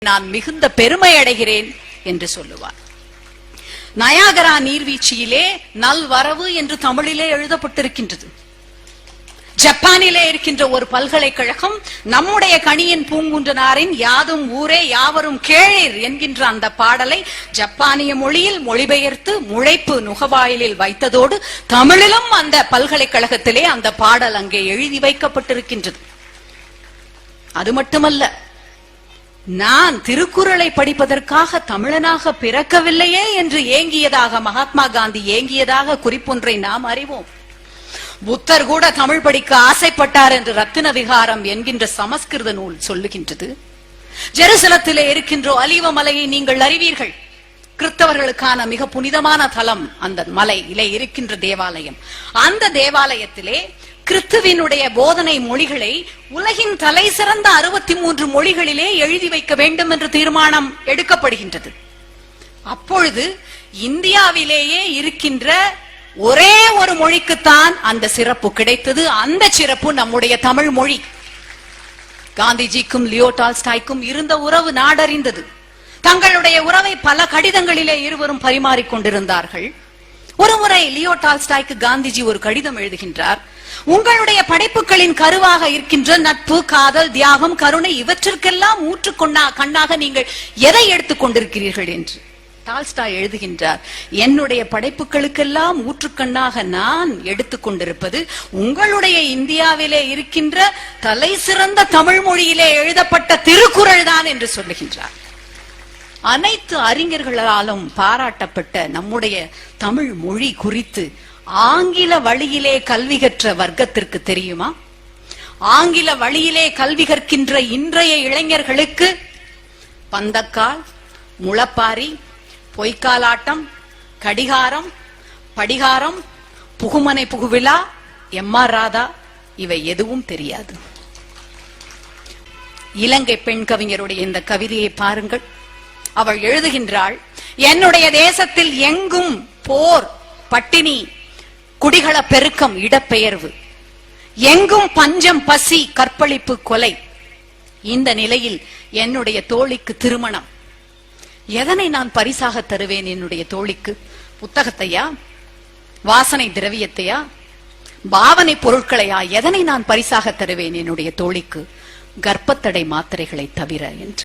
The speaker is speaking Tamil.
நான் மிகுந்த பெருமை அடைகிறேன் என்று சொல்லுவார். நயாகரா நீர்வீழ்ச்சியிலே நல்வரவு என்று தமிழிலே எழுதப்பட்டிருக்கின்றது. ஜப்பானிலே இருக்கின்ற ஒரு பல்கலைக்கழகம் நம்முடைய கணியன் பூங்குன்றனாரின் யாதும் ஊரே யாவரும் கேளீர் என்கின்ற அந்த பாடலை ஜப்பானிய மொழியில் மொழிபெயர்த்து முளைப்பு நுகவாயிலில் வைத்ததோடு தமிழிலும் அந்த பல்கலைக்கழகத்திலே அந்த பாடல் அங்கே எழுதி வைக்கப்பட்டிருக்கின்றது. அது மட்டுமல்ல, நான் திருக்குறளை படிப்பதற்காக தமிழனாக பிறக்கவில்லையே என்று ஏங்கியதாக மகாத்மா காந்தி ஏங்கியதாக குறிப்பொன்றை நாம் அறிவோம். புத்தர் கூட தமிழ் படிக்க ஆசைப்பட்டார் என்று ரத்தின விகாரம் என்கின்ற சமஸ்கிருத நூல் சொல்லுகின்றது. ஜெருசலத்திலே இருக்கின்ற அலிவ மலையை நீங்கள் அறிவீர்கள். கிறிஸ்தவர்களுக்கான மிக புனிதமான தலம் அந்த மலையிலே இருக்கின்ற தேவாலயம். அந்த தேவாலயத்திலே கிறிஸ்துவினுடைய போதனை மொழிகளை உலகின் தலை சிறந்த 63 மொழிகளிலே எழுதி வைக்க வேண்டும் என்று தீர்மானம் எடுக்கப்படுகின்றது. அப்பொழுது இந்தியாவிலேயே இருக்கின்ற ஒரே ஒரு மொழிக்குத்தான் அந்த சிறப்பு கிடைத்தது. அந்த சிறப்பு நம்முடைய தமிழ் மொழி. காந்திஜிக்கும் லியோ டால்ஸ்டாய்க்கும் இருந்த உறவு நாடறிந்தது. தங்களுடைய உறவை பல கடிதங்களிலே இருவரும் பரிமாறிக்கொண்டிருந்தார்கள். ஒருமுறை லியோ டால்ஸ்டாய்க்கு காந்திஜி ஒரு கடிதம் எழுதுகின்றார். உங்களுடைய படைப்புகளின் கருவாக இருக்கின்ற நட்பு, காதல், தியாகம், கருணை இவற்றிற்கெல்லாம் கண்ணாக நீங்கள் எதை எடுத்துக் கொண்டிருக்கிறீர்கள் என்று. டால்ஸ்டாய் எழுதுகின்றார், என்னுடைய படைப்புகளுக்கெல்லாம் ஊற்றுக்கண்ணாக நான் எடுத்துக் கொண்டிருப்பது உங்களுடைய இந்தியாவிலே இருக்கின்ற தலை சிறந்த தமிழ் மொழியிலே எழுதப்பட்ட திருக்குறள் தான் என்று சொல்லுகின்றார். அனைத்து அறிஞர்களாலும் பாராட்டப்பட்ட நம்முடைய தமிழ் மொழி குறித்து ஆங்கில வழியிலே கல்வி கற்ற வர்க்கத்திற்கு தெரியுமா? ஆங்கில வழியிலே கல்வி கற்கின்ற இன்றைய இளைஞர்களுக்கு பந்தக்கால், முளப்பாரி, பொய்க்காலாட்டம், கடிகாரம், படிகாரம், புகுமனை புகுவிழா, எம்ஆர் ராதா இவை எதுவும் தெரியாது. இலங்கை பெண் கவிஞருடைய இந்த கவிதையை பாருங்கள். அவள் எழுதுகின்றாள், என்னுடைய தேசத்தில் எங்கும் போர், பட்டினி, குடிகள பெருக்கம், இடப்பெயர்வு, எங்கும் பஞ்சம், பசி, கற்பழிப்பு, கொலை. இந்த நிலையில் என்னுடைய தோழிக்கு திருமணம். எதனை நான் பரிசாக தருவேன் என்னுடைய தோழிக்கு? புத்தகத்தையா, வாசனை திரவியத்தையா, பாவனை பொருட்களையா? எதனை நான் பரிசாக தருவேன் என்னுடைய தோழிக்கு? கர்ப்பத்தடை மாத்திரைகளை தவிர என்று.